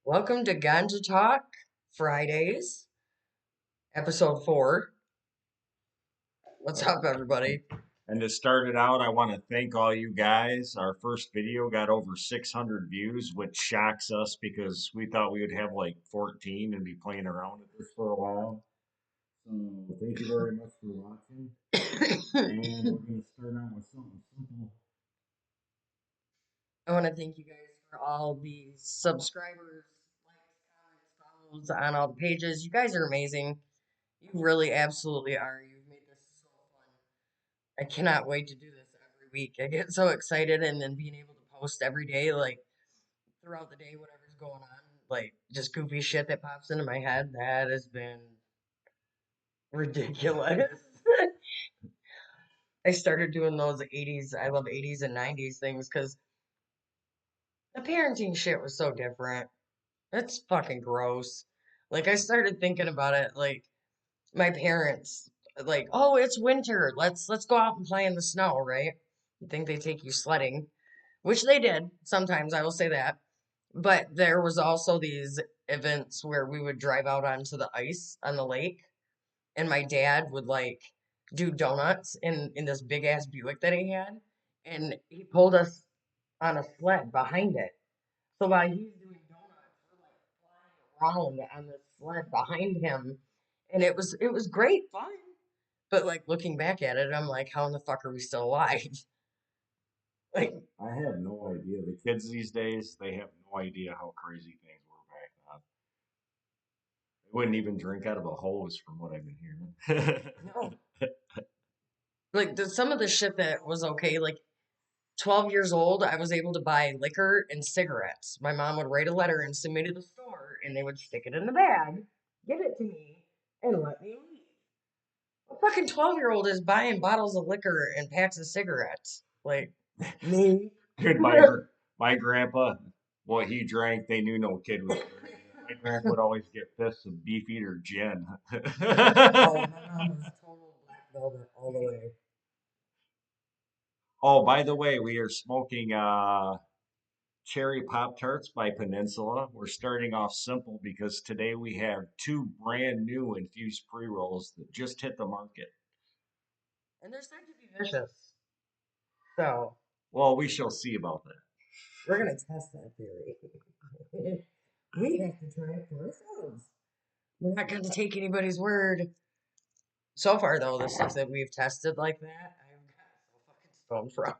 Welcome to Ganja Talk Fridays, episode 4. What's up, everybody? And to start it out, I want to thank all you guys. Our first video got over 600 views, which shocks us because we thought we would have like 14 and be playing around with this for a while. So thank you very much for watching. And we're going to start out with something simple. I want to thank you guys for all the subscribers, likes, comments, follows on all the pages. You guys are amazing. You really absolutely are. You've made this so fun. I cannot wait to do this every week. I get so excited, and then being able to post every day, like throughout the day, whatever's going on, like just goofy shit that pops into my head, that has been ridiculous. I started doing those 80s, I love 80s and 90s things because the parenting shit was so different. It's fucking gross. Like, I started thinking about it, like, my parents, like, oh, it's winter. Let's go out and play in the snow, right? You think they take you sledding, which they did sometimes, I will say that. But there was also these events where we would drive out onto the ice on the lake, and my dad would like do donuts in this big ass Buick that he had, and he pulled us on a sled behind it. So while he's doing donuts, we're like flying around on this sled behind him, and it was great fun. But like looking back at it, I'm like, how in the fuck are we still alive? Like, I have no idea. The kids these days, they have no idea how crazy things were back then. They wouldn't even drink out of a hose, from what I've been hearing. no, like some of the shit that was okay, like 12 years old, I was able to buy liquor and cigarettes. My mom would write a letter and send me to the store, and they would stick it in the bag, give it to me, and let me leave. A fucking 12-year-old is buying bottles of liquor and packs of cigarettes. Like, me? Dude, my grandpa, what he drank, they knew no kid was drinking it. My grandpa would always get fists of Beefeater gin. Oh, my mom was total black velvet all the way. Oh, by the way, we are smoking cherry Pop Tarts by Peninsula. We're starting off simple because today we have two brand new infused pre rolls that just hit the market. And they're said to be vicious. So, Well, we shall see about that. we're going to test that theory. We have to try it for ourselves. We're not going to take anybody's word. So far, though, the stuff that we've tested like that, I've gotten so fucking stoned from.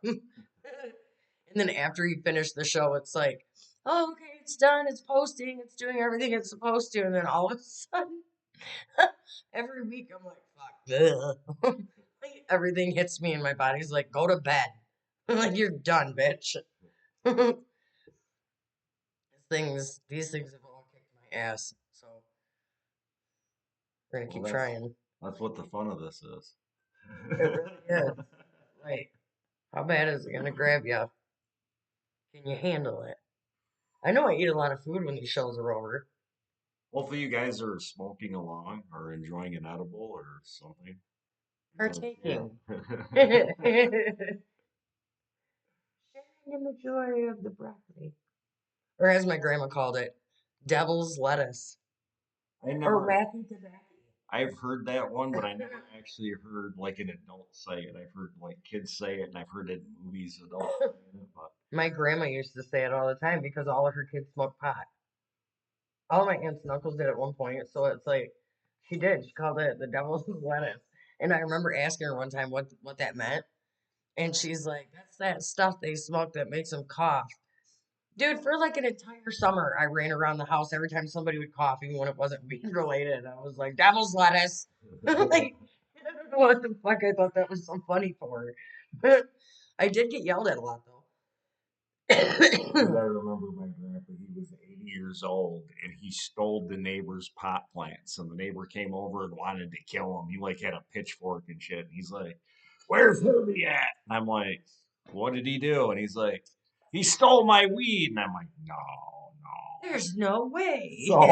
And then after you finish the show, it's like, oh, okay, it's done, it's posting, it's doing everything it's supposed to. And then all of a sudden, every week, I'm like, fuck, ugh. Like, everything hits me and my body's like, go to bed. I'm like, you're done, bitch. These things have all kicked my ass. So we're gonna Well, keep trying. that's what the fun of this is. It really is. Like, how bad is it gonna grab you? Can you handle it? I know I eat a lot of food when these shows are over. Hopefully, you guys are smoking along or enjoying an edible or something. Yeah. Partaking. Sharing in the joy of the broccoli. Or as my grandma called it, devil's lettuce. I Or never, wacky tobacco. I've heard that one, but I never actually heard like an adult say it. I've heard like kids say it, and I've heard it in movies, adults saying it. But My grandma used to say it all the time because all of her kids smoked pot. All my aunts and uncles did at one point, so it's like she did. She called it the devil's lettuce. And I remember asking her one time what that meant. And she's like, that's that stuff they smoke that makes them cough. Dude, for like an entire summer, I ran around the house every time somebody would cough, even when it wasn't weed related. I was like, devil's lettuce. Like, I don't know what the fuck I thought that was so funny for. I did get yelled at a lot, I though. remember my grandpa, he was 80 years old and he stole the neighbor's pot plants. And the neighbor came over and wanted to kill him. He like had a pitchfork and shit. And he's like, "Where's Herbie at?" And I'm like, "What did he do?" And he's like, "He stole my weed." And I'm like, "No, no." There's no way. So I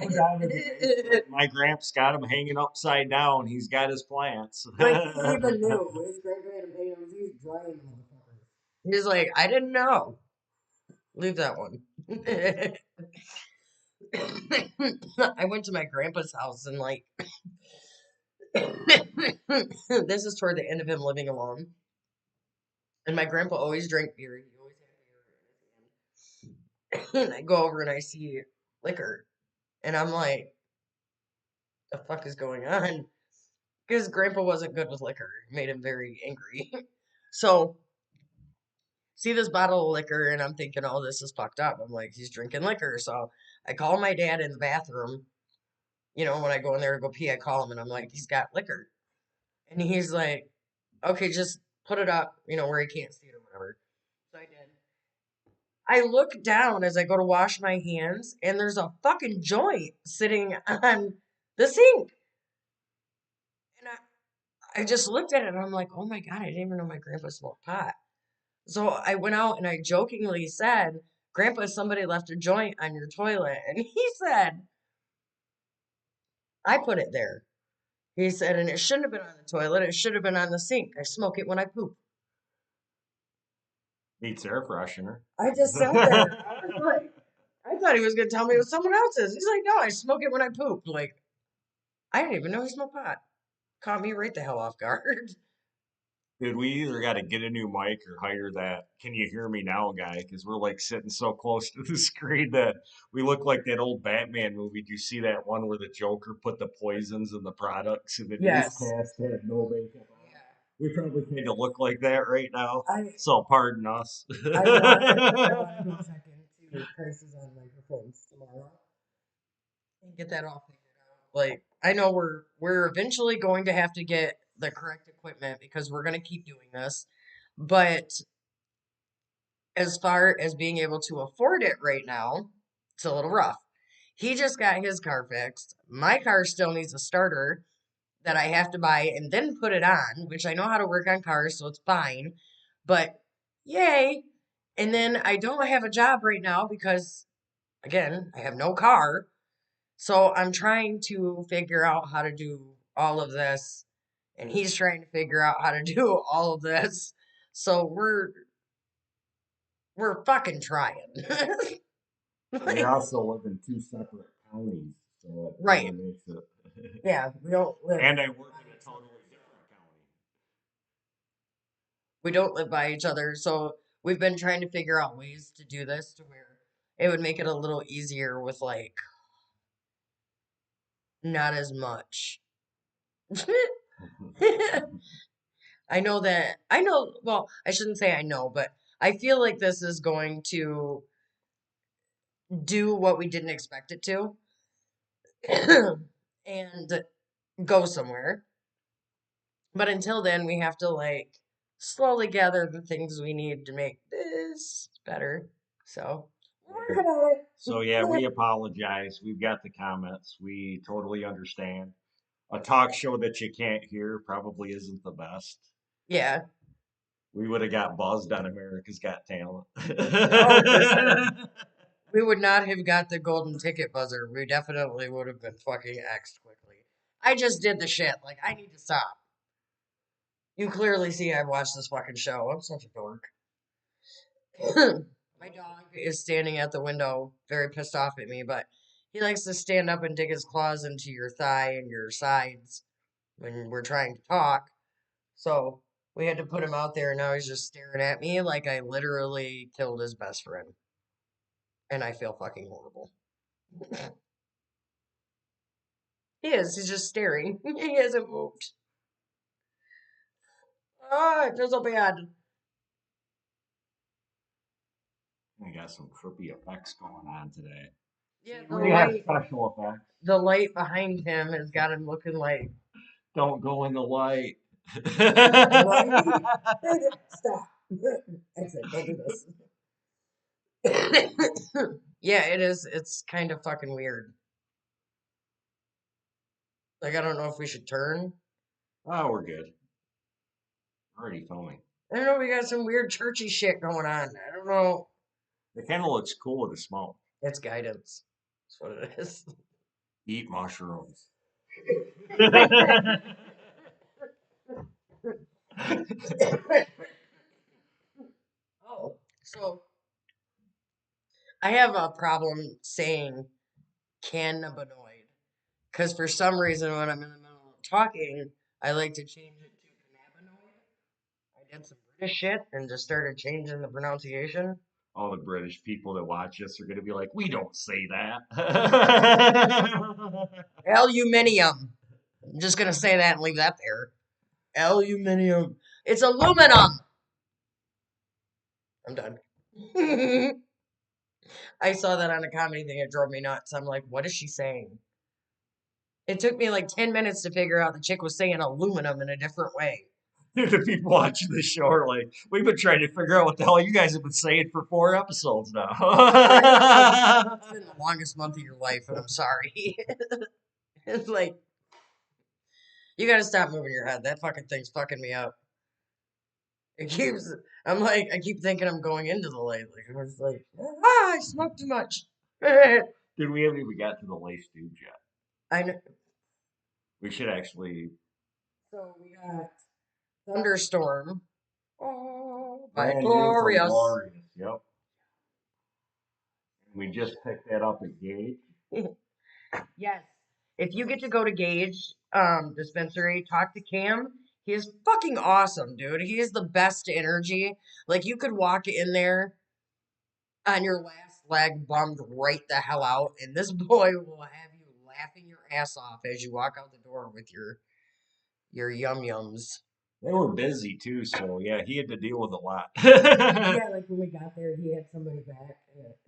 go down to the basement. My gramps got him hanging upside down. He's got his plants. Like, he even knew. His grandpa had him hanging on. He was drying the motherfucker. He's like, I didn't know. Leave that one. I went to my grandpa's house and like this is toward the end of him living alone. And my grandpa always drank beer. He always had beer in his hand. And I go over and I see liquor. And I'm like, the fuck is going on? Because grandpa wasn't good with liquor. It made him very angry. So see this bottle of liquor and I'm thinking, oh, this is fucked up. I'm like, he's drinking liquor. So I call my dad in the bathroom. When I go in there to go pee, I call him and I'm like, he's got liquor. And he's like, okay, just put it up, where he can't see it or whatever. So I did. I look down as I go to wash my hands and there's a fucking joint sitting on the sink. And I just looked at it and I'm like, oh my God, I didn't even know my grandpa smoked pot. So I went out and I jokingly said, Grandpa, somebody left a joint on your toilet. And he said, I put it there. He said, and it shouldn't have been on the toilet. It should have been on the sink. I smoke it when I poop. Beats air freshener. I just sat there. I was like, I thought he was going to tell me it was someone else's. He's like, no, I smoke it when I poop. Like, I didn't even know he smoked pot. Caught me right the hell off guard. Dude, we either got to get a new mic or hire that "Can you hear me now" guy because we're like sitting so close to the screen that we look like that old Batman movie. Do you see that one where the Joker put the poisons in the products and the Yes. newscast had no makeup on? Yeah. We probably kind of look like that right now. I So pardon us. I want to go check into prices on microphones tomorrow and get that all figured out. Like, I know we're eventually going to have to get the correct equipment because we're going to keep doing this. But as far as being able to afford it right now, it's a little rough. He just got his car fixed. My car still needs a starter that I have to buy and then put it on, which I know how to work on cars, so it's fine. But yay. And then I don't have a job right now because, again, I have no car. So I'm trying to figure out how to do all of this. And he's trying to figure out how to do all of this. So we're fucking trying. We also live in two separate counties, so it kind Right. of makes it. Yeah, we don't live And I work by in a each totally other. different county. We don't live by each other. So we've been trying to figure out ways to do this to where it would make it a little easier with like not as much. Well, I shouldn't say I know, but I feel like this is going to do what we didn't expect it to and go somewhere. But until then, we have to like slowly gather the things we need to make this better. So we're Yeah. working on So yeah, we it. apologize. We've got the comments. We totally understand. A talk show that you can't hear probably isn't the best. Yeah. We would have got buzzed on America's Got Talent. Oh, for sure. We would not have got the golden ticket buzzer. We definitely would have been fucking X'd quickly. I just did the shit. Like, I need to stop. You clearly see I've watched this fucking show. I'm such a dork. My dog is standing at the window, very pissed off at me, but he likes to stand up and dig his claws into your thigh and your sides when we're trying to talk. So we had to put him out there, and now he's just staring at me like I literally killed his best friend. And I feel fucking horrible. He is. He's just staring. He hasn't moved. Oh, it feels so bad. We got some trippy effects going on today. Yeah, See, the we have light, special effects. the light behind him has got him looking like, Don't go in the light. right? Stop. Exit. Don't do this. Yeah, it is. It's kind of fucking weird. Like, I don't know if we should turn. Oh, we're good. We're already filming. I don't know. We got some weird churchy shit going on. I don't know. It kind of looks cool with the smoke. It's guidance. That's what it is. Eat mushrooms. Oh, so I have a problem saying cannabinoid. Because for some reason, when I'm in the middle of talking, I like to change it to cannabinoid. I did some British shit and just started changing the pronunciation. All the British people that watch us are going to be like, we don't say that. Aluminium. I'm just gonna say that and leave that there. Aluminium. It's aluminum. I'm done. I saw that on a comedy thing. It drove me nuts. I'm like, what is she saying? It took me like 10 minutes to figure out the chick was saying aluminum in a different way. The people watching the show are like, we've been trying to figure out what the hell you guys have been saying for 4 episodes now. It's been the longest month of your life, and I'm sorry. It's like, you gotta stop moving your head. That fucking thing's fucking me up. It keeps, I'm like, I keep thinking I'm going into the light. Like, I was like, I smoked too much. Dude, we haven't even got to the lace tubes yet. I know. We should actually. So we got Thunderstorm. Oh, by Brand new from Glorious. Glorious. Yep. We just picked that up at Gage. Yes. If you get to go to Gage dispensary, talk to Cam. He is fucking awesome, dude. He is the best energy. Like you could walk in there on your last leg bummed right the hell out, and this boy will have you laughing your ass off as you walk out the door with your yum yums. They were busy too, so yeah, he had to deal with a lot. Yeah, like when we got there, he had somebody back.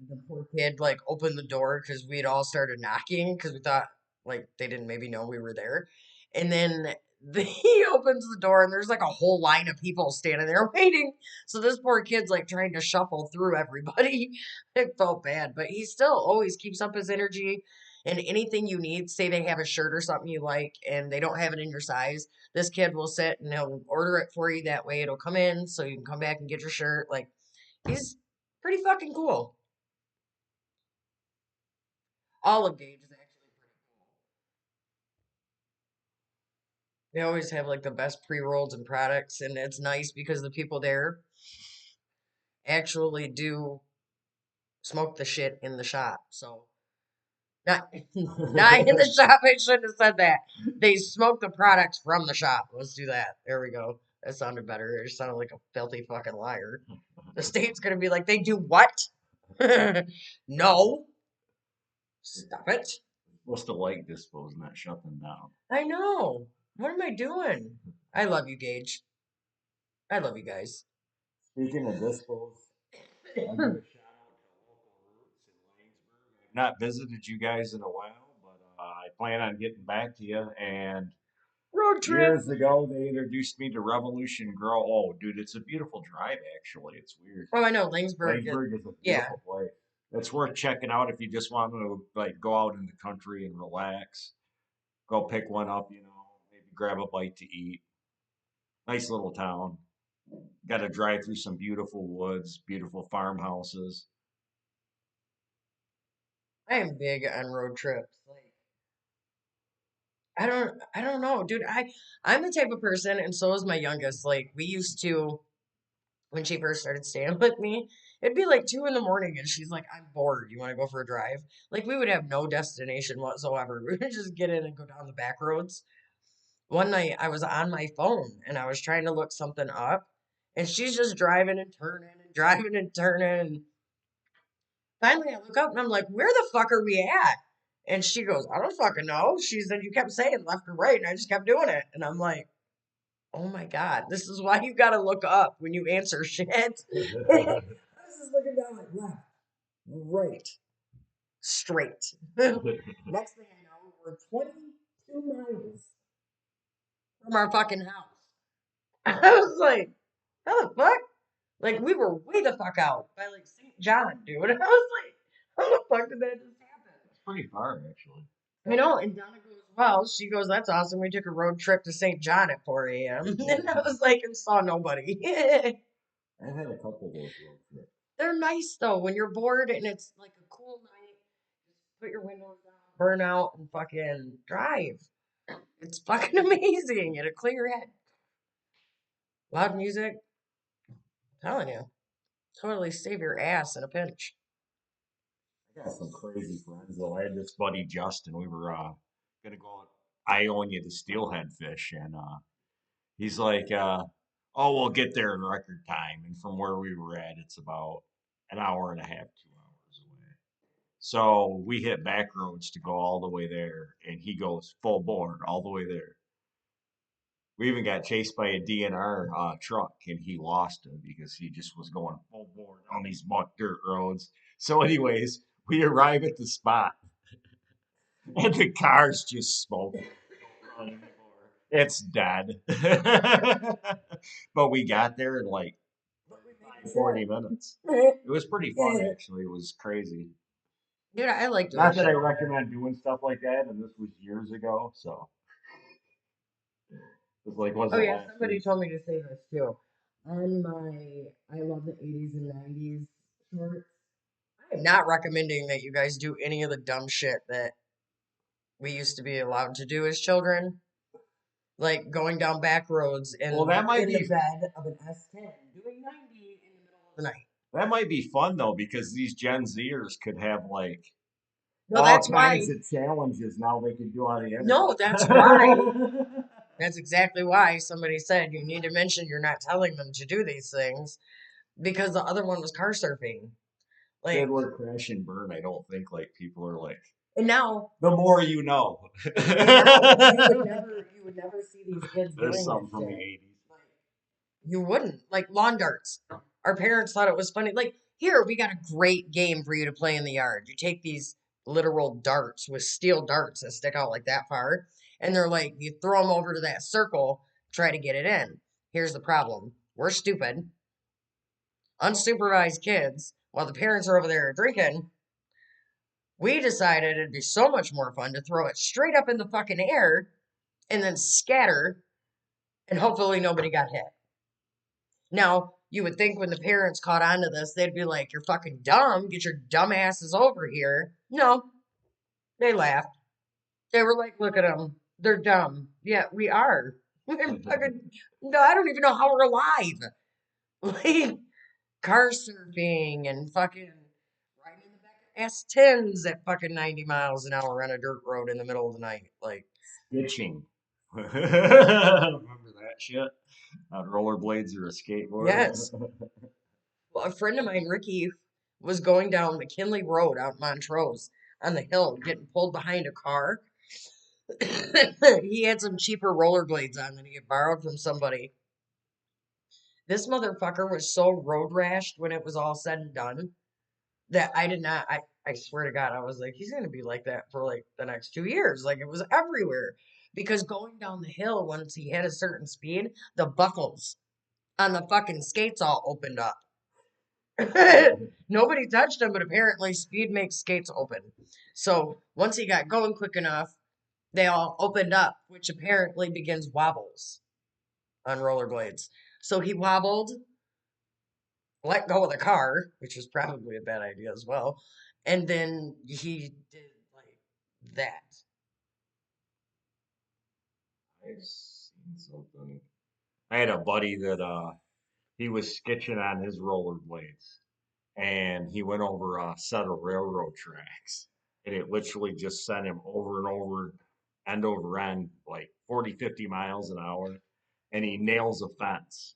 The poor kid like opened the door because we'd all started knocking because we thought like they didn't maybe know we were there, and then he opens the door and there's like a whole line of people standing there waiting. So this poor kid's like trying to shuffle through everybody. It felt bad, but he still always keeps up his energy. And anything you need, say they have a shirt or something you like and they don't have it in your size, this kid will sit and he'll order it for you. That way it'll come in so you can come back and get your shirt. Like, he's pretty fucking cool. Olive Gauge is actually pretty cool. They always have like the best pre-rolls and products, and it's nice because the people there actually do smoke the shit in the shop. So not not in the shop. I shouldn't have said that. They smoke the products from the shop. Let's do that. There we go. That sounded better. It sounded like a filthy fucking liar. The state's gonna be like, they do what? No, stop it. Supposed to like dispos, not shut them down. I know. What am I doing? I love you, Gage. I love you guys. Speaking of dispos, I'll give a shout out to local roots in Langsburg. I've not visited you guys in a while, but I plan on getting back to you. And Road trip. years ago, they introduced me to Revolution Grow. Oh, dude, it's a beautiful drive. Actually, it's weird. Oh, I know. Langsburg. Langsburg is a Yeah. beautiful place. It's worth checking out if you just want to like go out in the country and relax. Go pick one up, maybe grab a bite to eat. Nice little town. Got to drive through some beautiful woods, beautiful farmhouses. I am big on road trips. Like, I don't know, dude. I'm the type of person, and so is my youngest. Like, we used to when she first started staying with me, it'd be like 2 in the morning, and she's like, "I'm bored. You want to go for a drive?" Like, we would have no destination whatsoever. We would just get in and go down the back roads. One night, I was on my phone and I was trying to look something up, and she's just driving and turning and driving and turning. And finally, I look up and I'm like, "Where the fuck are we at?" And she goes, "I don't fucking know." She said, "You kept saying left or right," and I just kept doing it. And I'm like, "Oh my God, this is why you gotta look up when you answer shit." I was just looking down like left, right, straight. Next thing I know, we're 22 miles from our fucking house. I was like, how the fuck? Like, we were way the fuck out by like St. John, dude. I was like, how the fuck did that just happen? It's pretty far, actually. I know, and Donna goes, well, she goes, that's awesome. We took a road trip to St. John at 4 a.m. And I was like, and saw nobody. I've had a couple of those road trips. They're nice though when you're bored and it's like a cool night. Just put your windows down, burn out, and fucking drive. It's fucking amazing. It'll clear your head. Loud music, telling you, totally save your ass in a pinch. got some crazy friends though. I had this buddy Justin. We were gonna go out Ionia to steelhead fish, and he's like, "Oh, we'll get there in record time." And from where we were at, it's about an hour and a half, 2 hours away. So we hit back roads to go all the way there, and he goes full board all the way there. We even got chased by a DNR truck, and he lost him because he just was going full board on these muck dirt roads. So, anyways, we arrive at the spot, and the car's just smoking. It's dead. But we got there in like But we made it 40 through. minutes. It was pretty fun, actually. It was crazy. Dude, I like doing Not that I shit like recommend doing stuff like that, and this was years ago, so it was like, that. Oh wasn't yeah, last somebody year. told me to say this too. On my I love the 80s and 90s shorts. I am not recommending that you guys do any of the dumb shit that we used to be allowed to do as children. Like going down back roads Well, and in the bed of an S10 doing 90 in the middle of the night. that might be fun though, because these Gen Zers could have like No, all that's kinds why. of challenges now they can do on the No, internet. that's why. That's exactly why somebody said you need to mention you're not telling them to do these things because the other one was car surfing. Good Like, word crash and burn. I don't think like people are like and now, the more you know. and now you would never see these kids There's doing something this from the shit. 80s. Like, you wouldn't. Like lawn darts. Our parents thought it was funny. Like, here, we got a great game for you to play in the yard. You take these literal darts with steel darts that stick out like that far, and they're like, you throw them over to that circle, try to get it in. Here's the problem. We're stupid, unsupervised kids, while the parents are over there drinking. We decided it'd be so much more fun to throw it straight up in the fucking air and then scatter, and hopefully nobody got hit. Now, you would think when the parents caught on to this, they'd be like, "You're fucking dumb. Get your dumb asses over here." No, they laughed. They were like, "Look at them. They're dumb." Yeah, we are. We're fucking, no, I don't even know how we're alive. Like, car surfing and fucking riding in the back of S10s at fucking 90 miles an hour on a dirt road in the middle of the night. Like, Stitching. Remember that shit? On rollerblades or a skateboard? yes. Well, a friend of mine, Ricky, was going down McKinley Road out in Montrose on the hill, getting pulled behind a car. He had some cheaper rollerblades on that he had borrowed from somebody. This motherfucker was so road rashed when it was all said and done that I did not. I swear to God, I was like, he's gonna be like that for like the next 2 years. Like it was everywhere because going down the hill once he hit a certain speed, the buckles on the fucking skates all opened up. Nobody touched him, but apparently speed makes skates open. So once he got going quick enough, they all opened up, which apparently begins wobbles on rollerblades. So he wobbled, let go of the car, which was probably a bad idea as well, and then he did like that. I've seen something. I had a buddy that he was sketching on his rollerblades, and he went over a set of railroad tracks, and it literally just sent him over and over end, like 40, 50 miles an hour, and he nails a fence.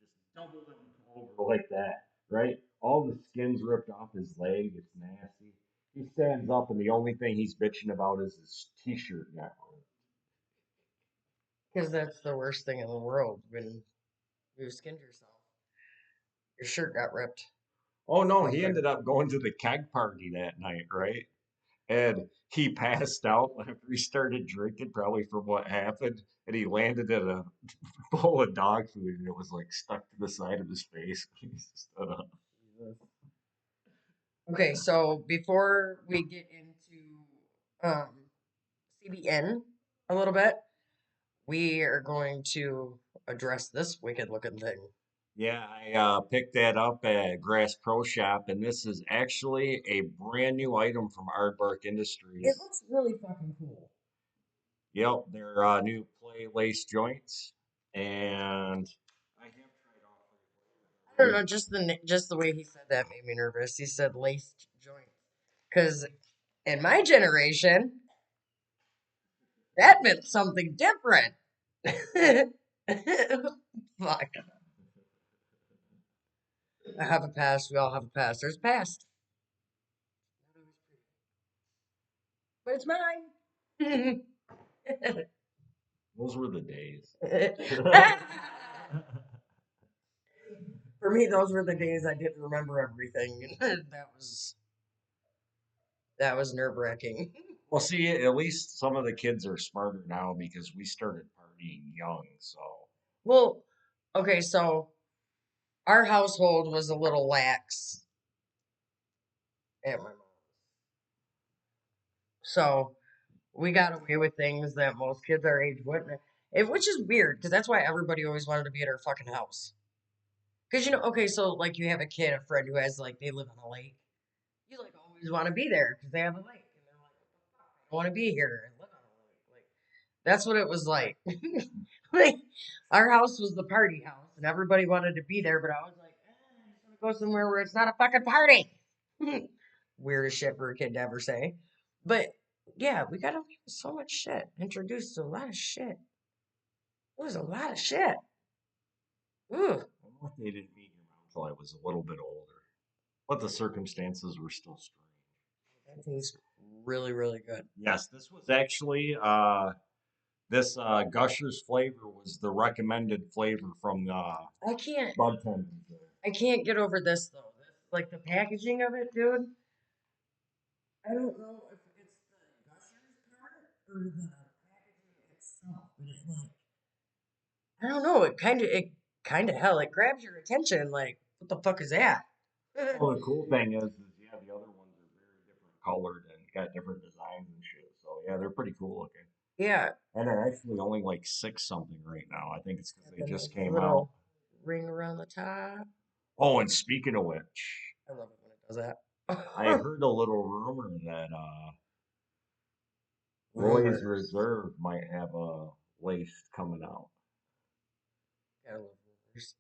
Just double them over like that, right? All the skin's ripped off his leg. It's nasty. He stands up, and the only thing he's bitching about is his t-shirt got ripped. Because that's the worst thing in the world when you skinned yourself. Your shirt got ripped. Oh no, Feels he better. ended up going to the keg party that night, right? And he passed out after he started drinking, probably from what happened. And he landed at a bowl of dog food, and it was like stuck to the side of his face. He stood up. Okay, so before we get into um, CBN a little bit, we are going to address this wicked looking thing. Yeah, I picked that up at Grass Pro Shop, and this is actually a brand new item from Ardvark It Industries. looks really fucking cool. Yep, they're new play lace joints, and I have tried all I don't three. know, just the way he said that made me nervous. He said laced joints. Because in my generation, that meant something different. Fuck. I have a past. We all have a past. There's a past, but it's mine. Those were the days. For me, those were the days I didn't remember everything. That was nerve wracking. Well, see, at least some of the kids are smarter now because we started partying young. So, Well, okay, so our household was a little lax at my mom. So we got away with things that most kids our age wouldn't. Which is weird because that's why everybody always wanted to be at our fucking house. Because okay, so like you have a kid, a friend who has like they live on a lake. You like always want to be there because they have a lake, and they're like, "What the fuck? I don't want to be here and live on a lake." Like that's what it was like. Like our house was the party house, and everybody wanted to be there, but I was like, I just want to go somewhere where it's not a fucking party. Weirdest shit for a kid to ever say, but yeah, we got away with so much shit. Introduced to a lot of shit. It was a lot of shit. Ooh, I don't know if they didn't meet your mom until I was a little bit older, but the circumstances were still strange. that tastes really, really good. Yes, this was actually this Gushers flavor was the recommended flavor from I can't, Bud Tenders there. I can't get over this though. Like the packaging of it, dude. I don't know if it's the gushers part or the packaging itself, but I don't know. It kind of hell. It grabs your attention. Like, what the fuck is that? Well, the cool thing is yeah, the other ones are very different colored and got different designs and shit. So yeah, they're pretty cool looking. Yeah, And they're actually only like six something right now. I think it's because got they the just nice came out. little ring around the top. Oh, and speaking of which, I love it when it does I that. heard a little rumor that Roy's Rumors. Reserve might have a lace coming out. Gotta love rumors.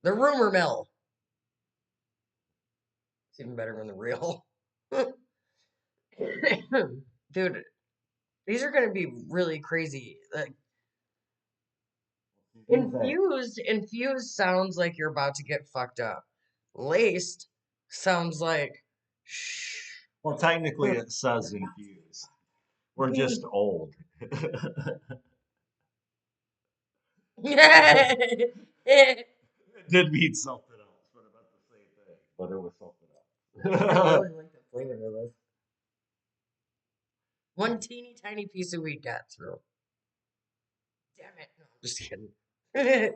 The rumor mill. It's even better than the real. Dude, these are gonna be really crazy. Like, Things that infused sounds like you're about to get fucked up. Laced sounds like shh. well, technically it says infused. We're just old. It did mean something else, but about the same thing. But it was something I else. really like the flavor of this. One teeny tiny piece of weed got through. Damn it. No, I'm just kidding. Okay.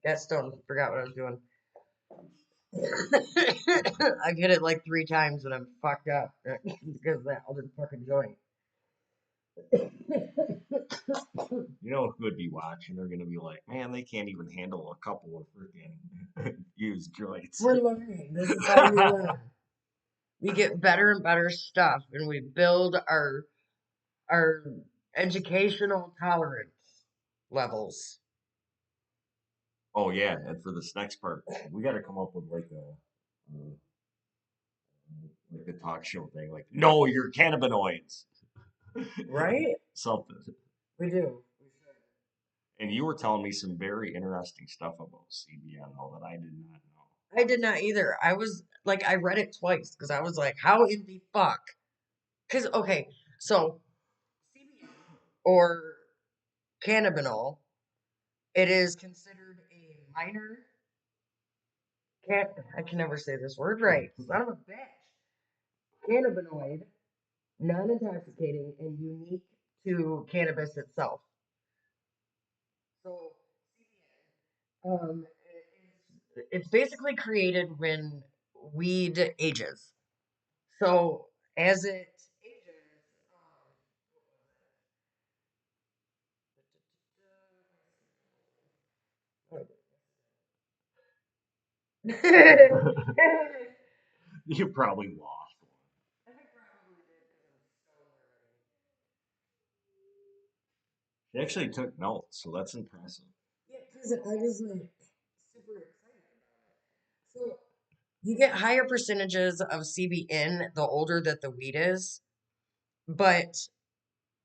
Got stoned. Forgot what I was doing. I've hit it like 3 times and I'm fucked up because of that other fucking joint. You know who would be watching? They're gonna be like, man, they can't even handle a couple of freaking used joints. We're learning. This is how we learn. We get better and better stuff and we build our educational tolerance levels. Oh yeah, and for this next part, we got to come up with like a talk show thing, like, no, you're cannabinoids, Right? something. We do. And you were telling me some very interesting stuff about CBN, though, that I did not know. I did not either. I was like, I read it twice because I was like, how in the fuck? Because, okay, so CBN or cannabinol, it is considered a minor, I can never say this word right, son of a bitch, cannabinoid, non intoxicating, and unique to cannabis itself. So, it's basically created when weed ages. So as it ages, You probably lost one. She actually took notes, so that's impressive. Yeah, because I was like super excited about it. You get higher percentages of CBN the older that the weed is, but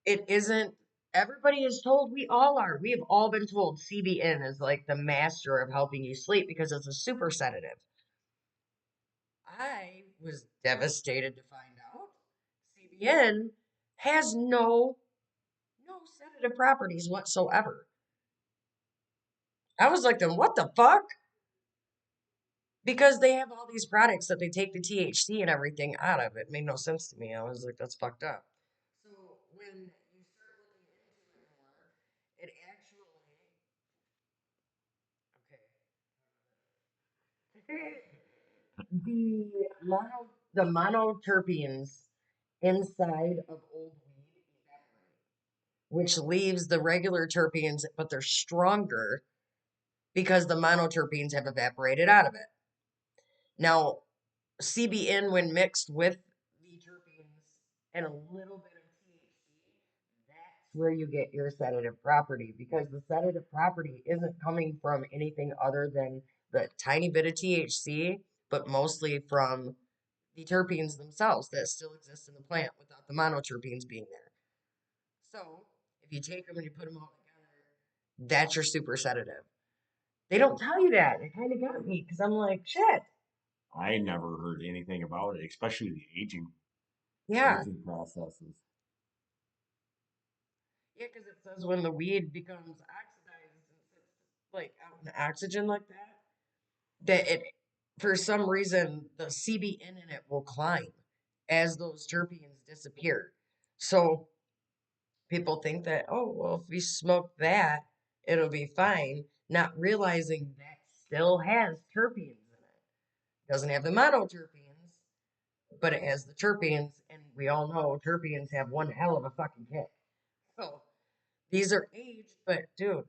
it isn't. Everybody is told, we all are. We have all been told CBN is like the master of helping you sleep because it's a super sedative. I was devastated to find out CBN has no sedative properties whatsoever. I was like, then what the fuck? Because they have all these products that they take the THC and everything out of. It made no sense to me. I was like, that's fucked up. So when you start looking into it more, it actually, okay, the the monoterpenes inside of old weed evaporate, which leaves the regular terpenes, but they're stronger because the monoterpenes have evaporated out of it. Now, CBN, when mixed with the terpenes and a little bit of THC, that's where you get your sedative property because the sedative property isn't coming from anything other than the tiny bit of THC, but mostly from the terpenes themselves that still exist in the plant without the monoterpenes being there. So, if you take them and you put them all together, that's your super sedative. They don't tell you that. It kind of got me because I'm like, shit. I never heard anything about it, especially the Yeah. aging processes. Yeah, because it says when the weed becomes oxidized and sits like out in oxygen like that, that it, for some reason, the CBN in it will climb as those terpenes disappear. So people think that, oh, well, if we smoke that, it'll be fine, not realizing that still has terpenes in it. Doesn't have the monoterpenes, but it has the terpenes, and we all know terpenes have one hell of a fucking kick. So these are aged, but dude,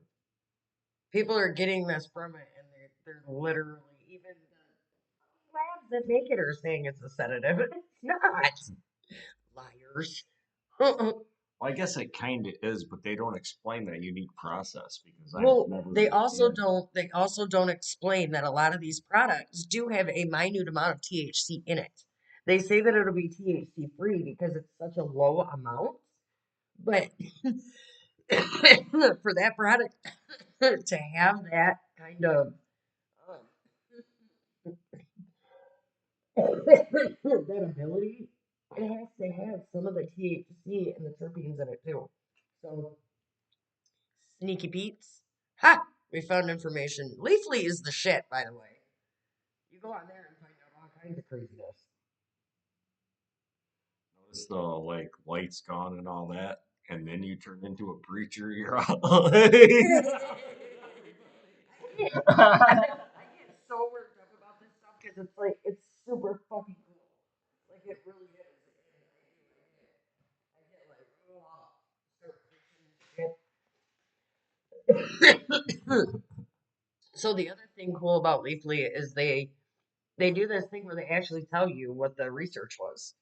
people are getting this from it, and they're literally even the labs that make it are saying it's a sedative. It's not. Liars. Well, I guess it kind of is, but they don't explain that unique process because I Well, never they also did. don't they also don't explain that a lot of these products do have a minute amount of THC in it. They say that it'll be THC free because it's such a low amount, but for that product to have that kind of that ability, it has to have some of the THC and the terpenes in it too. So sneaky Pete's. Ha! We found information. Leafly is the shit, by the way. You go on there and find out all kinds of craziness. Notice the like lights gone and all that, and then you turn into a preacher. You're all I get so worked up about this stuff because it's like it's super fucking cool. Like it really is. I get like, oh, start preaching shit. So the other thing cool about Leafly is they do this thing where they actually tell you what the research was.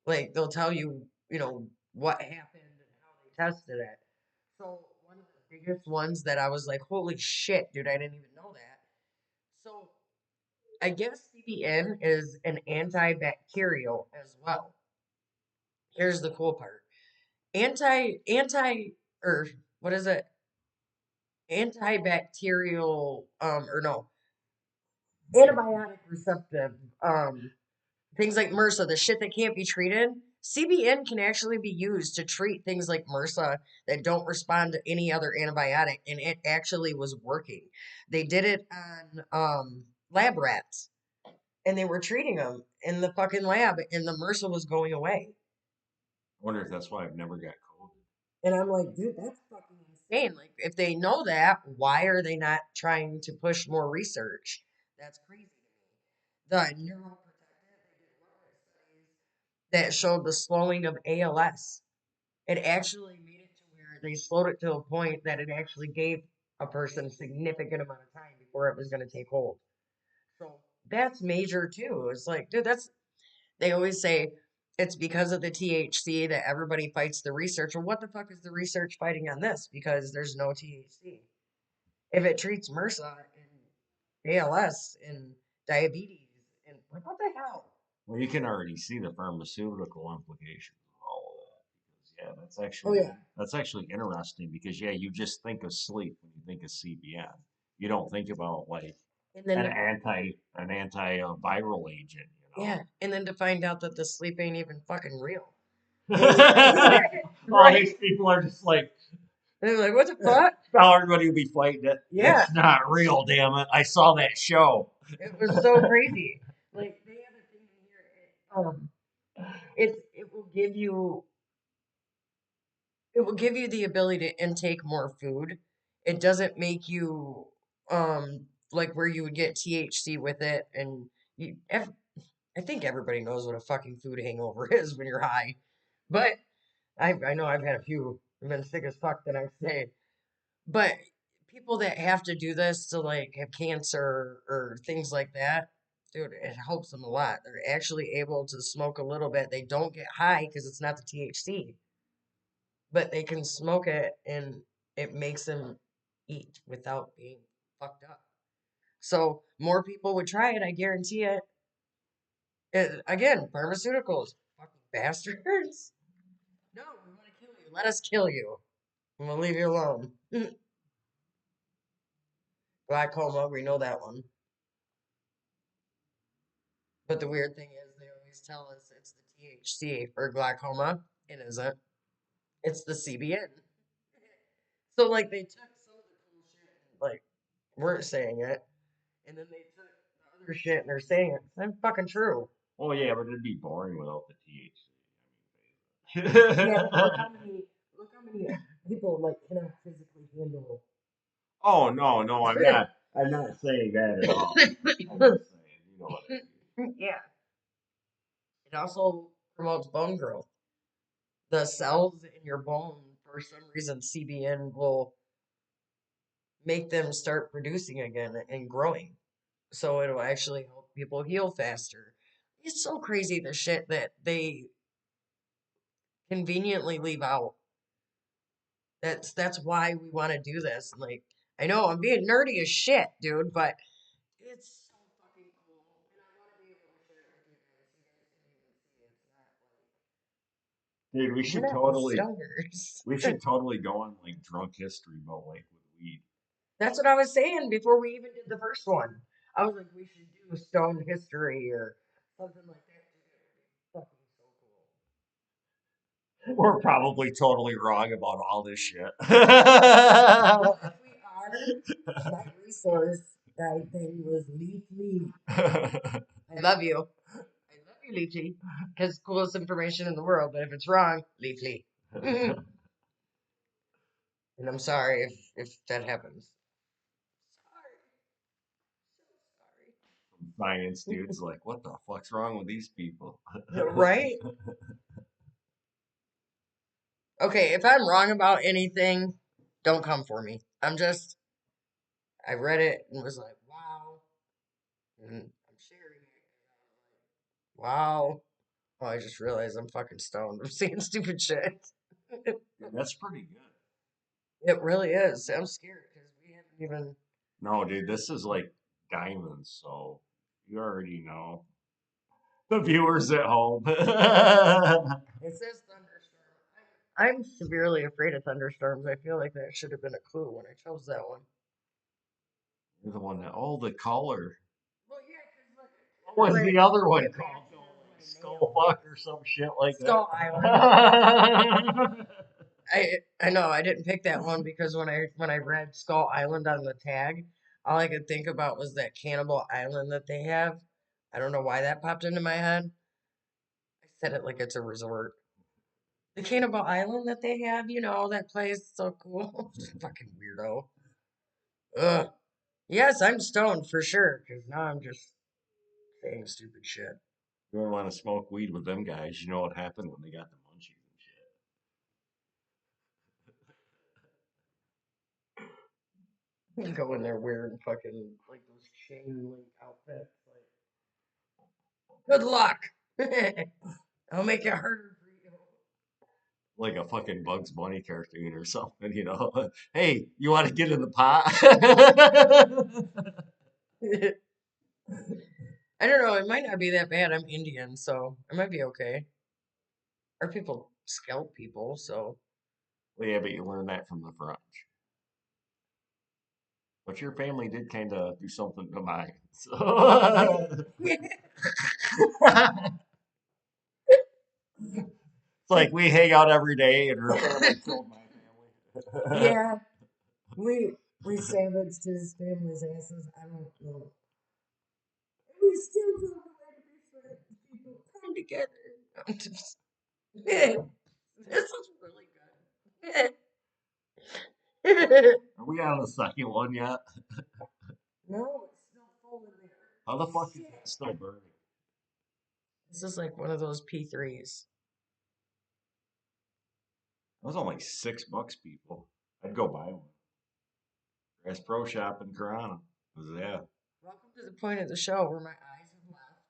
Like they'll tell you, what happened and how they tested it. So one of the biggest ones that I was like, holy shit, dude, I didn't even know that. So I guess CBN is an antibacterial as well. Here's the cool part. Anti or what is it? Antibacterial or no, antibiotic receptive things like MRSA, the shit that can't be treated. CBN can actually be used to treat things like MRSA that don't respond to any other antibiotic, and it actually was working. They did it on lab rats, and they were treating them in the fucking lab, and the MRSA was going away. I wonder if that's why I've never got COVID. And I'm like, dude, that's fucking insane. Like, if they know that, why are they not trying to push more research? That's crazy to me. The neuroprotectant, they did wellness studies that showed the slowing of ALS. It actually made it to where they slowed it to a point that it actually gave a person a significant amount of time before it was going to take hold. So that's major too. It's like, dude, they always say it's because of the THC that everybody fights the research. Well, what the fuck is the research fighting on this? Because there's no THC. If it treats MRSA and ALS and diabetes and Like, what the hell? Well, you can already see the pharmaceutical implications of all of that. Because, yeah, Oh yeah. that's actually interesting because yeah, you just think of sleep when you think of CBN. You don't think about like And then to, an anti viral agent, yeah, and then to find out that the sleep ain't even fucking real. you Like, know. All right? these people are just like, And they're like, what the fuck? now everybody will be fighting it. Yeah, It's not real, damn it. I saw that show. it was so crazy. Like they have a thing in here. It will give you the ability to intake more food. It doesn't make you like where you would get THC with it, and I think everybody knows what a fucking food hangover is when you're high. But I know I've had a few. I've been sick as fuck the next day. But people that have to do this to like have cancer or things like that, dude, it helps them a lot. They're actually able to smoke a little bit. They don't get high because it's not the THC, but they can smoke it and it makes them eat without being fucked up. So more people would try it, I guarantee it. Again, pharmaceuticals, fucking bastards. No, we want to kill you. Let us kill you. And we'll leave you alone. Glaucoma, we know that one. But the weird thing is, they always tell us it's the THC for glaucoma. It isn't. It's the CBN. So, like, they took some of the cool shit and, like, weren't saying it. And then they took the other shit and they're saying it. It's fucking true. Oh yeah, but it'd be boring without the Yeah, but THC. look how many people, like, cannot physically handle. Oh no, no, I'm not. I'm not saying that at all. I'm just saying, you know what I Yeah. It also promotes bone growth. The cells in your bone, for some reason, CBN will make them start producing again and growing. So it'll actually help people heal faster. It's so crazy the shit that they conveniently leave out. That's why we want to do this. Like, I know I'm being nerdy as shit, dude, but it's so fucking cool. And I want to be able to share it with you guys. You guys can even see it's not like mean. Dude, we're not stoners. we should totally go on like drunk history, but like with weed. That's what I was saying before we even did the first one. I was like, we should do stone history or something like that. Fucking so cool. We're probably totally wrong about all this shit. Well, if we are, my resource guide thing was Leaf Lee. I love you. I love you, Leafly. Because coolest information in the world, but if it's wrong, Leafly. And I'm sorry if that happens. Sorry. Science dude's like, what the fuck's wrong with these people? So sorry. Right? Okay, if I'm wrong about anything, don't come for me. I read it and was like, wow. And I'm sharing it. Wow. Oh, I just realized I'm fucking stoned. I'm saying stupid shit. Dude, that's pretty good. It really is. I'm scared because we haven't even. No, dude, this is like diamonds, so you already know. The viewers at home. It says thunderstorm. I'm severely afraid of thunderstorms. I feel like that should have been a clue when I chose that one. You're the one that, oh, the color. Well, yeah, because look, What was right, the other one it called? matches Oh, like my skull nails. fuck or some shit like Skull Island. that. I know I didn't pick that one because when I read Skull Island on the tag, all I could think about was that Cannibal Island that they have. I don't know why that popped into my head. I said it like it's a resort. The Cannibal Island that they have, that place, so cool. Fucking weirdo. Ugh. Yes, I'm stoned for sure, because now I'm just saying stupid shit. You don't want to smoke weed with them guys. You know what happened when they got the munchies and You go in there wearing fucking like those chain link outfits. Like, good luck. I'll make it harder for like a fucking Bugs Bunny cartoon or something, you know. Hey, you want to get in the pot? you. I don't know. It might not be that bad. I'm Indian, so it might be okay. Or people scalp people, so. Well, yeah, but you learn that from the French. But your family did kind of do something to mine. So it's like we hang out every day, and her family killed my family. Yeah, we savaged his family's asses. I don't know. We still don't know how to be friends. People come together. I'm just, this is really good. Are we on the second one yet? No, it's still full in there. How the fuck is Shit. that still burning? This is like one of those P3s. That was only $6, people. I'd go buy one. There's Pro Shop and Corona. Yeah. Welcome to the point of the show where my eyes have left.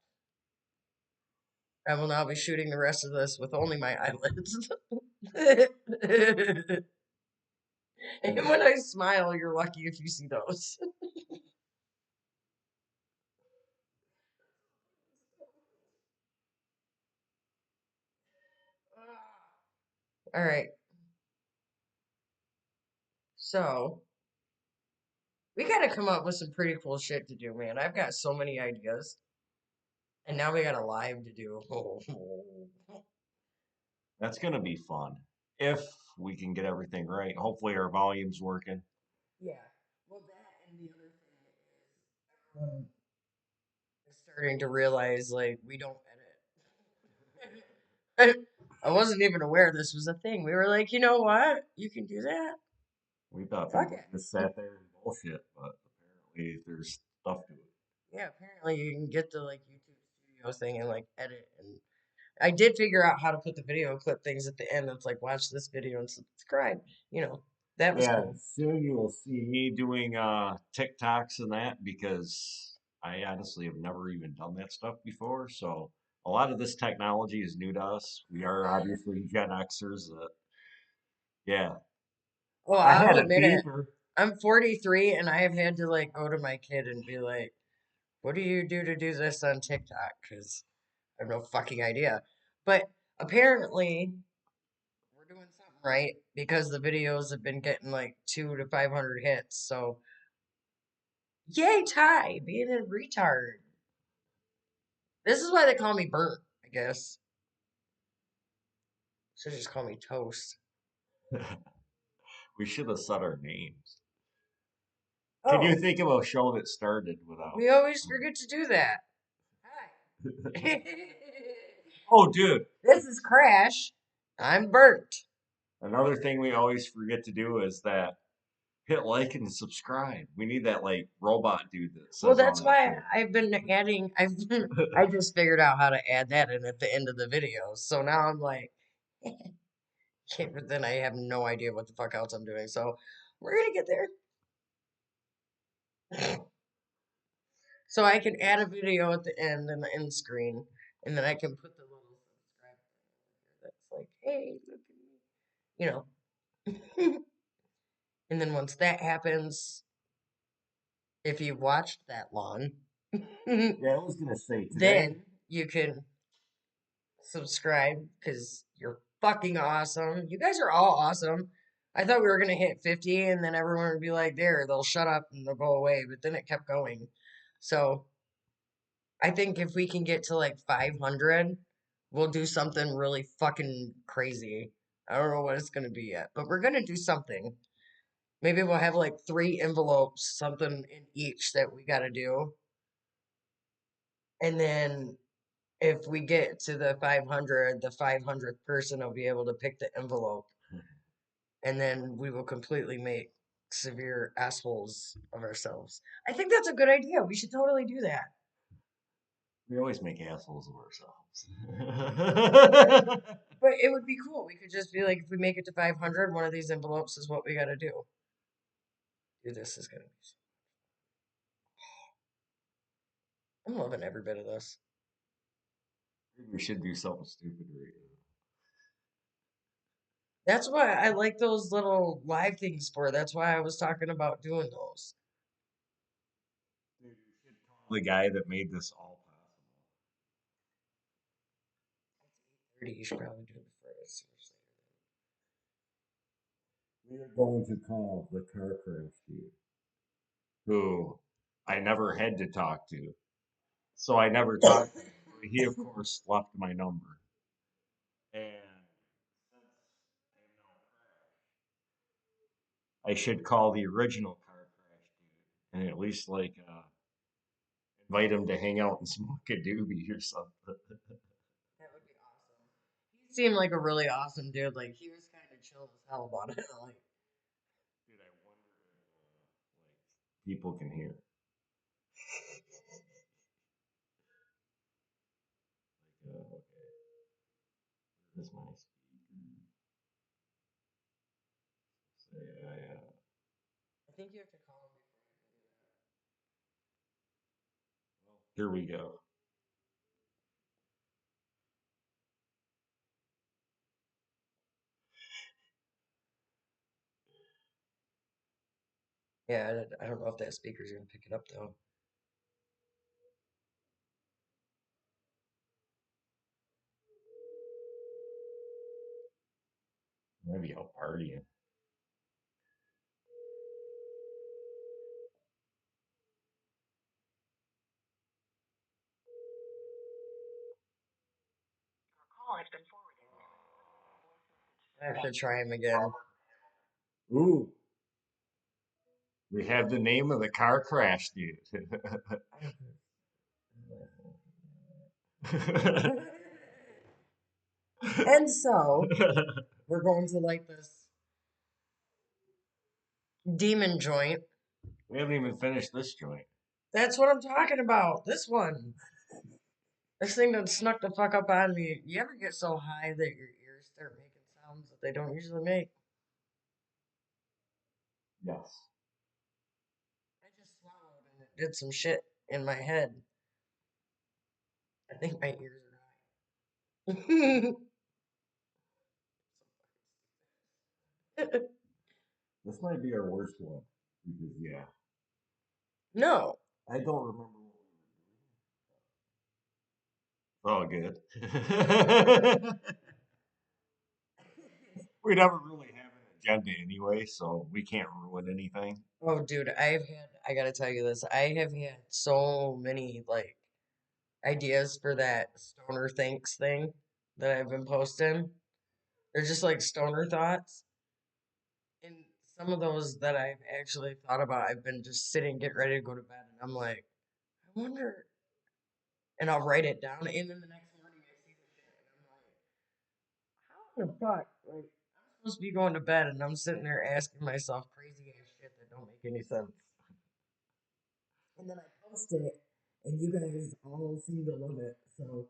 I will now be shooting the rest of this with only my eyelids. And when I smile, you're lucky if you see those. All right. So we got to come up with some pretty cool shit to do, man. I've got so many ideas. And now we got a live to do. That's going to be fun. If we can get everything right. Hopefully our volume's working. Yeah. Well, that and the other thing is everyone is starting to realize like we don't edit. I wasn't even aware this was a thing. We were like, you know what? You can do that. We thought Fuck people it. just sat there and bullshit, but apparently there's stuff to it. Yeah, apparently you can get the like YouTube studio thing and like edit and I did figure out how to put the video clip things at the end. It's like watch this video and subscribe. You know, that was Yeah, cool. soon you will see me doing TikToks and that because I honestly have never even done that stuff before. So a lot of this technology is new to us. We are obviously Gen Xers that, yeah. Well, I I'll had a admit it. beeper. I'm 43 and I have had to like go to my kid and be like, "What do you do to do this on TikTok?" Because I have no fucking idea. But apparently, we're doing something right because the videos have been getting like 200 to 500 hits. So, yay, Ty, being a retard. This is why they call me Burnt, I guess. Should just call me Toast. We should have said our names. Can you Oh, think of a show that started without? we always forget to do that. Hi. Oh, dude. This is Crash. I'm Burnt. Another thing we always forget to do is that hit like and subscribe. We need that like robot dude that Well, says all that's that why shit. I've been adding. I just figured out how to add that in at the end of the video. So now I'm like, but then I have no idea what the fuck else I'm doing. So we're gonna get there. So I can add a video at the end and the end screen, and then I can put the little subscribe thing that's like, hey, look at me, and then once that happens, if you watched that long, Yeah, I was gonna say today. then you can subscribe because you're fucking awesome. You guys are all awesome. I thought we were gonna hit 50 and then everyone would be like, there, they'll shut up and they'll go away. But then it kept going. So I think if we can get to like 500, we'll do something really fucking crazy. I don't know what it's gonna be yet, but we're gonna do something. Maybe we'll have like 3 envelopes, something in each that we gotta do. And then if we get to the 500, the 500th person will be able to pick the envelope. And then we will completely make severe assholes of ourselves. I think that's a good idea. We should totally do that. We always make assholes of ourselves. But it would be cool. We could just be like, if we make it to 500, one of these envelopes is what we got to do. Dude, this is going to be. I'm loving every bit of this. We should do something stupid right That's why I like those little live things for. That's why I was talking about doing those. now. Dude, we should call the guy that made this all possible. 30, you should probably do it before it's We are going to call the car crash dude, who I never had to talk to. So I never talked to him. He, of course, left my number. And since I am now Crash, I should call the original car crash dude and at least invite him to hang out and smoke a doobie or something. That would be awesome. He seemed like a really awesome dude. Like he was kind of chill as hell about it. Like, Dude, I wonder if people can hear. Okay, where's my speaker? Say, I think you have to call him before you can do here we go. that. Yeah, I don't know if that speaker's gonna pick it up though. Maybe I'll party. I have to try him again. Ooh, we have the name of the car crash dude. And so we're going to like this demon joint. We haven't even finished this joint. That's what I'm talking about. This one. This thing that snuck the fuck up on me. You ever get so high that your ears start making sounds that they don't usually make? Yes. I just swallowed and it did some shit in my head. I think my ears are high. This might be our worst one. Because, yeah. No. I don't remember what we were doing. Oh, good. We never really have an agenda anyway, so we can't ruin anything. Oh, dude, I gotta tell you this. I have had so many, like, ideas for that stoner thinks thing that I've been posting. They're just like stoner thoughts. And some of those that I've actually thought about, I've been just sitting, getting ready to go to bed, and I'm like, I wonder, and I'll write it down, and then the next morning I see the shit, and I'm like, how the fuck? Like, I'm supposed to be going to bed, and I'm sitting there asking myself crazy ass shit that don't make any sense. And then I post it, and you guys all seem to love it, so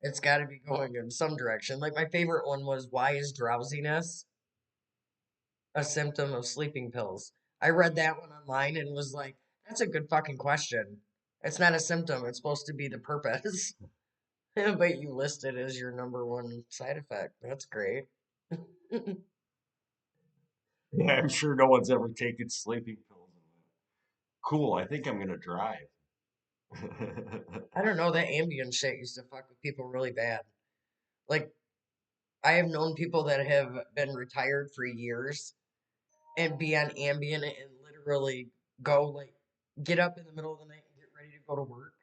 it's got to be going in some direction. Like, my favorite one was, why is drowsiness a symptom of sleeping pills? I read that one online and was like, that's a good fucking question. It's not a symptom, it's supposed to be the purpose. But you list it as your number one side effect. That's great. Yeah, I'm sure no one's ever taken sleeping pills. Cool, I think I'm gonna drive. I don't know, that Ambien shit used to fuck with people really bad. Like, I have known people that have been retired for years and be on Ambien and literally go, like, get up in the middle of the night and get ready to go to work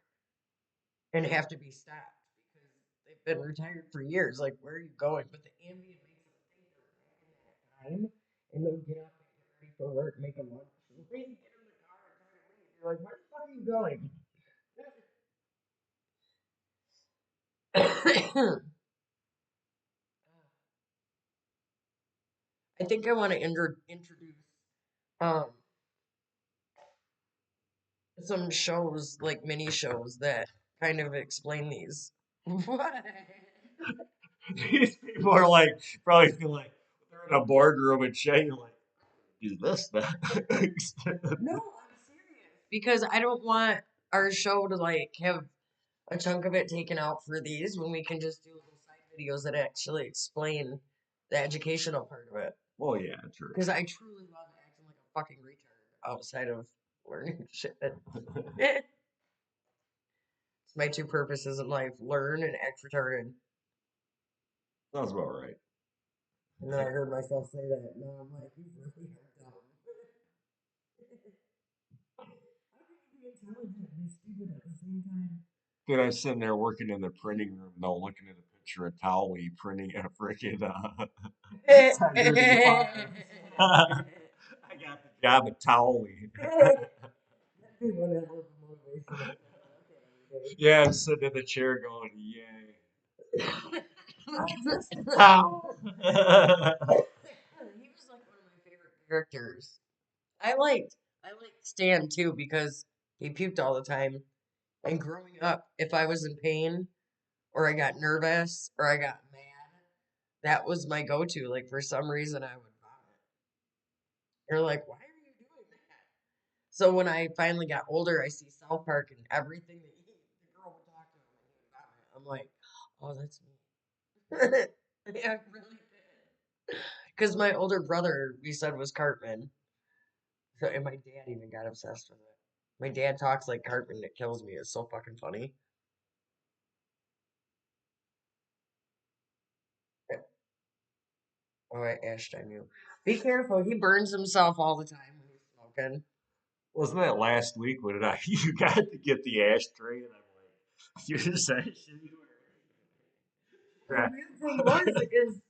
and have to be stopped because they've been retired for years. Like, where are you going? But the Ambien makes them think they're back in that time, and they'll get up and get ready for work, make a lunch, and then get in the car and try to leave. You're like, where the fuck are you going? I think I want to introduce um some shows, like mini shows that kind of explain these. What? These people are like, probably feel like they're in a boardroom and shit. You're like, do this, next. No, I'm serious. Because I don't want our show to like have a chunk of it taken out for these when we can just do little side videos that actually explain the educational part of it. Well, yeah, true. Because I truly love acting like a fucking retard outside of learning shit. It's my two purposes in life: learn and act retarded. Sounds about right. And then I heard myself say that. And now I'm like, you really are dumb. How can you be intelligent and be stupid at the same time? Dude, I was sitting there working in the printing room, though, looking at a picture of Towley printing a freaking segregated bars. I got the job at Towley. That'd be one hell of a motivational Yeah, I'm sitting in the chair going, yay. Ow. He was like one of my favorite characters. I liked Stan too because he puked all the time. And growing up, if I was in pain or I got nervous or I got mad, that was my go-to. Like for some reason I would vomit. They're like, why are you doing that? So when I finally got older, I see South Park and everything that the girl would talk to him and he would vomit. I'm like, oh, that's me. Yeah, I really did. Because my older brother, we said, was Cartman. So, and my dad even got obsessed with it. My dad talks like Cartman. It kills me. It's so fucking funny. Oh, I ashed on you. Be careful. He burns himself all the time when he's smoking. Wasn't that last week when I you got to get the ashtray and I'm like, you're just actually The weird thing was, is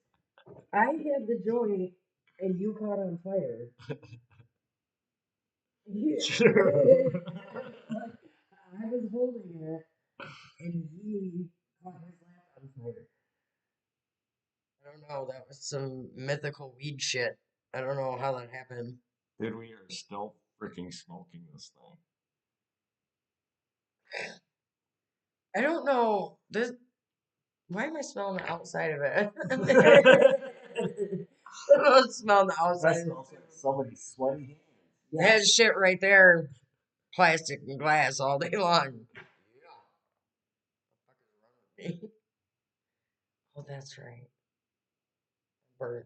I had the joint and you caught on fire. Yeah. True. I was holding it and he caught his lamp on fire. I don't know. That was some mythical weed shit. I don't know how that happened. Dude, we are still freaking smoking this thing. I don't know. This Why am I smelling the outside of it? I don't smell the outside That of it smells like somebody's sweaty hands. too. That shit right there, plastic and glass all day long. Yeah. Oh, that's right. Burnt.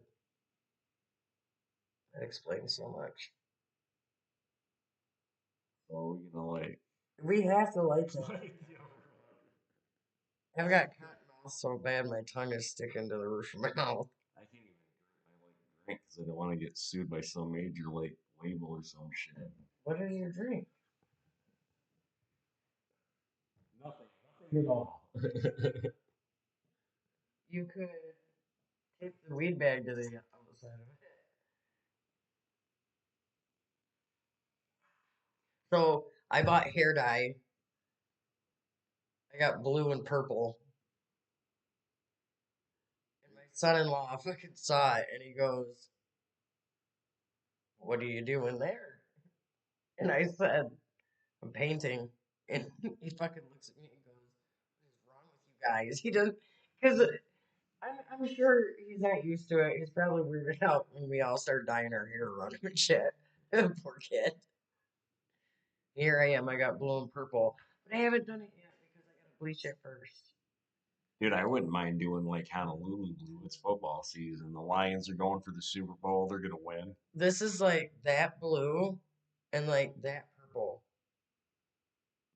That explains so much. So we're gonna like, We have to like that. I've got cotton mouth so bad my tongue is sticking to the roof of my mouth. I can't even drink because I don't want to get sued by some major like label or some shit. What is your drink? Nothing, nothing at all. You could tape the weed bag to the outside of it. So I bought hair dye. I got blue and purple. And my son-in-law fucking saw it and he goes, what are you doing there? And I said, I'm painting. And he fucking looks at me and goes, what is wrong with you guys? He doesn't, because I'm sure he's not used to it. He's probably weirded out when we all start dyeing our hair around him and shit. Poor kid. Here I am. I got blue and purple. But I haven't done it yet because I gotta bleach it first. Dude, I wouldn't mind doing like Honolulu Blue. It's football season. The Lions are going for the Super Bowl. They're gonna win. This is like that blue and like that purple.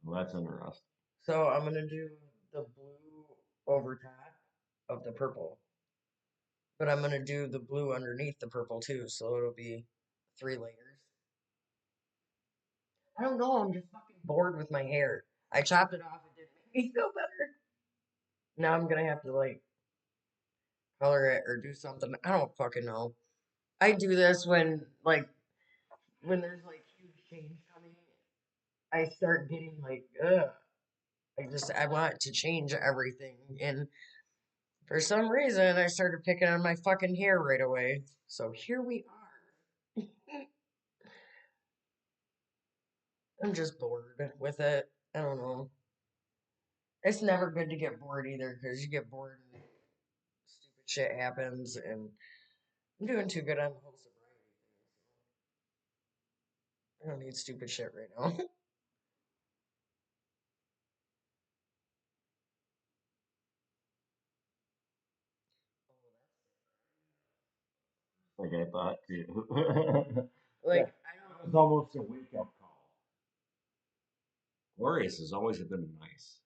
Well, that's interesting. So I'm gonna do the blue over top of the purple. But I'm gonna do the blue underneath the purple too, so it'll be 3 layers. I don't know, I'm just fucking bored with my hair. I chopped it off, it didn't make me feel better. Now I'm gonna have to like color it or do something. I don't fucking know. I do this when there's like huge change coming, I start getting like ugh. I want to change everything. And for some reason I started picking on my fucking hair right away. So here we are. I'm just bored with it. I don't know. It's never good to get bored either because you get bored and stupid shit happens. And I'm doing too good on the whole sobriety thing. So I don't need stupid shit right now. Like I thought too. Yeah, Like, I that don't. was almost a wake up call. Glorious has always been nice.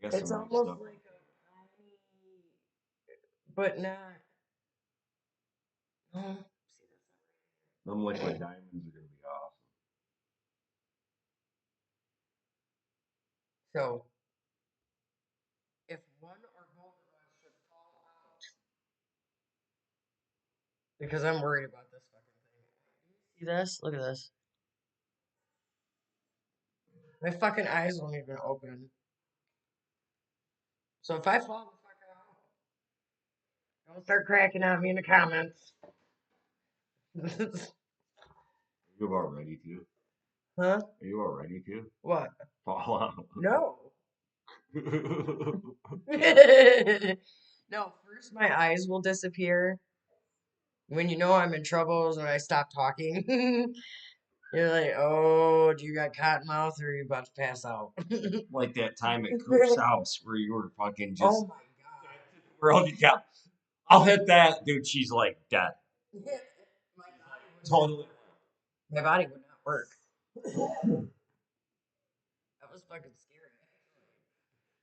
I got It's some nice almost stuff like out a there. brownie. but not. Oh, see, Them liquid diamonds are gonna be awesome. so if one or both of us should fall out, because I'm worried about this fucking thing. See this? Look at this. My fucking eyes won't even open. So if I fall the fuck out, don't start cracking on me in the comments. Are you about ready to? Huh? Are you about ready to What? fall out? No. No, first my eyes will disappear. When you know I'm in trouble is when I stop talking. You're like, oh, do you got cotton mouth or are you about to pass out? Like that time at Coop's house where you were fucking Oh just my god. world. Yeah, I'll hit that, dude. She's like dead. My body would not Totally. work. My body would not work. That was fucking scary.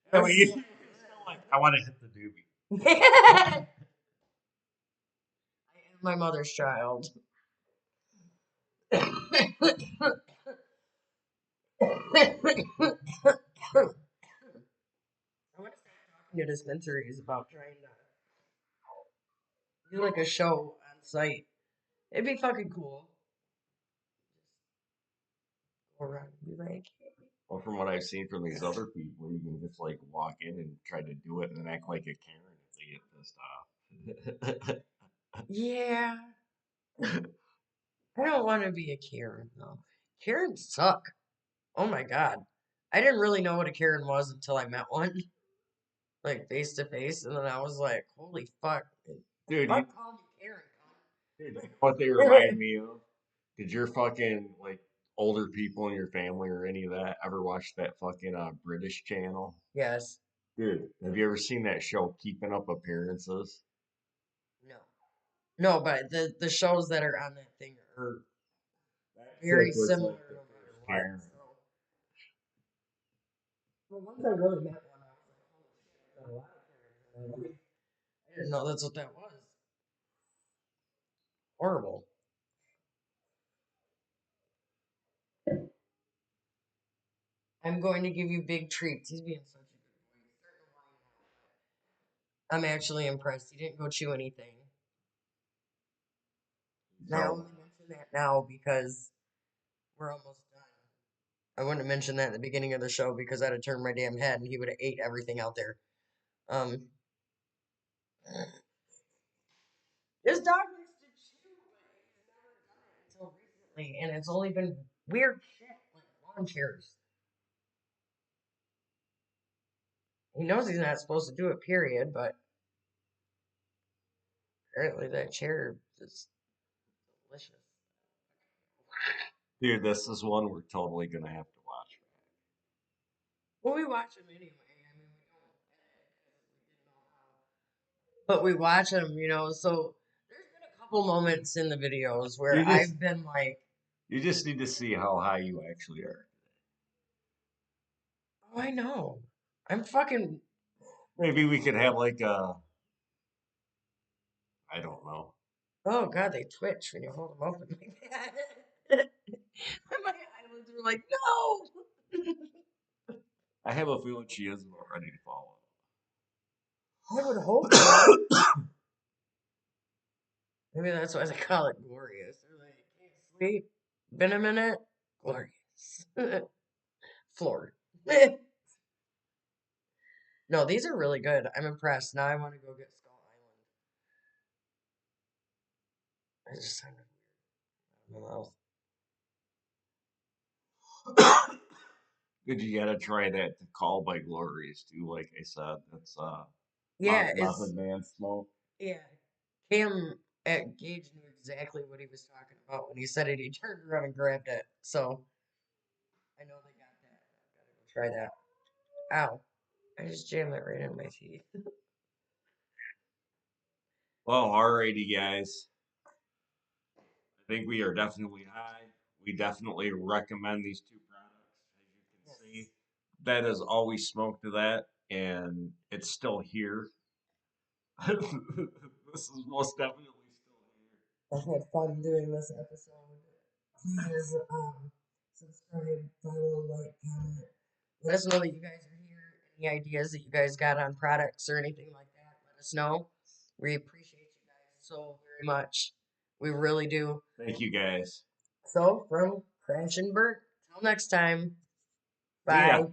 Yeah, That but was you still like, I want to hit the doobie. I am my mother's child. I want to start talking to dispensaries about trying to do like a show on site. It'd be fucking cool. Go around and be like, Well, from what I've seen from these other people, you can just like walk in and try to do it and then act like a Karen if they get pissed off. yeah, I don't want to be a Karen though. Karens suck. Oh my god. I didn't really know what a Karen was until I met one, like face to face, and then I was like, holy fuck. Dude, Fuck call me Karen. dude, you know what they remind me of? Did your fucking like older people in your family or any of that ever watch that fucking British channel? Yes. Dude, have you ever seen that show Keeping Up Appearances? No. No, but the shows that are on that thing are That very chick was similar like the no matter first what. Karen. So, well, once I really met one, I was like, holy shit, I've met a lot of Karens in my life. I didn't know that's what that was. Horrible. I'm going to give you big treats. He's being such a good boy. He's starting to whine now. I'm actually impressed. He didn't go chew anything. And I So, only mention that now because we're almost done. I wouldn't have mentioned that at the beginning of the show because I'd have turned my damn head and he would have ate everything out there. Um, this dog likes to chew, but he's never done it until recently, and it's only been weird shit like lawn chairs. He knows he's not supposed to do it, period, but apparently that chair is delicious. dude, this is one we're totally gonna have to watch. Well, we watch them anyway. I mean, we don't edit because we didn't know how, but we watch them, So there's been a couple moments in the videos You where just I've been like, you just need to see how high you actually are. "Oh, I know, I'm fucking." Maybe we could have like a, I don't know. Oh God, they twitch when you hold them open like that. And my eyelids were like, "No." I have a feeling she is about ready to fall I would hope so. Maybe that's why they call it glorious. They're like, can't sleep. Been a minute. Glorious. Floored. No, these are really good. I'm impressed. Now I want to go get Skull Island. I just sounded weird. I don't know. out. Good, you gotta try that to call by glorious too. Like I said, that's Yeah, it's method man smoke. yeah. Cam at Gage knew exactly what he was talking about when he said it. He turned around and grabbed it. So I know they got that. I've got to go try that. Ow. I just jammed that right in my teeth. Well, alrighty, guys. I think we are definitely high. We definitely recommend these two products, as you can see. Yes. That is always smoke to that, and it's still here. This is most definitely still I had fun doing this episode. Please subscribe, follow, like, comment. Let us know that you guys are here. Any ideas that you guys got on products or anything like that, let us know. We appreciate you guys so very much. We really do. here. Thank you guys. So, from Crash and Bert, till next time, See ya. bye.